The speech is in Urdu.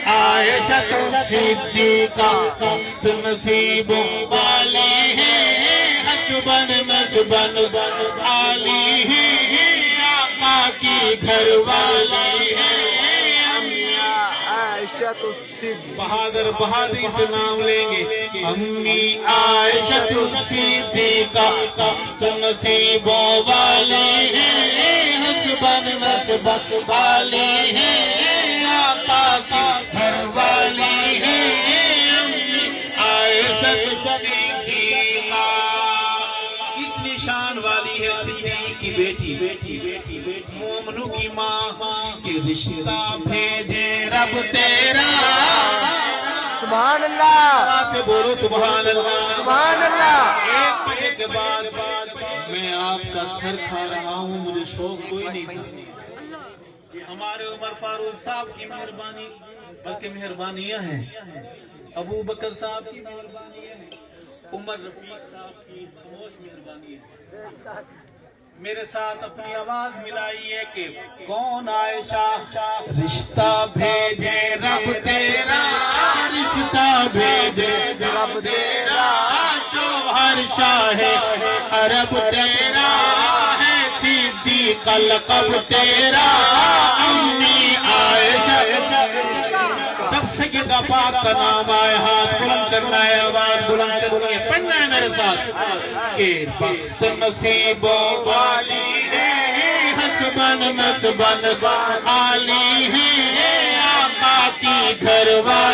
عائشہ صدیقہ نصیبوں والی ہیں، حسبن نسبن عالی ہیں، آقا کی گھر والی ہیں۔ بہادر بہادری سے نام لیں گے۔ امی عائشہ صدیقہ نصیبوں والی ہیں، حسبن نسبن عالی ہیں، آقا کی گھر والی ہیں۔ امی عائشہ صدیقہ اتنی شان والی ہے، صدیق کی بیٹی، مومنوں کی ماں، کہ رشتہ بھیجے رب تیرا۔ سبحان اللہ، سے بولو سبحان اللہ، سبحان اللہ۔ ایک بجے کے بعد میں آپ کا سر کھا رہا ہوں، مجھے شوق کوئی نہیں تھا۔ یہ ہمارے عمر فاروق صاحب کی مہربانی، بلکہ مہربانیاں ہیں، ابو بکر صاحب کی مہربانی ہے، عمر رفیق صاحب کی خاموش مہربانی ہے۔ میرے ساتھ اپنی آواز ملائیے کہ کون عائشہ، رشتہ بھیجے رب تیرا، رشتہ بھیجے رب تیرا، شوہر شاہ عرب تیرا ہے، صدیق لقب تیرا۔ امی عائشہ جب سیدہ پاک کا نام آئے، ہاتھ بلند کرنا ہے، آواز بلند کرنی ہے، پڑھنا ہے میرے ساتھ کہ بخت نصیبوں والی ہے، حسبن نسبن عالی ہے، آقا کی گھر والی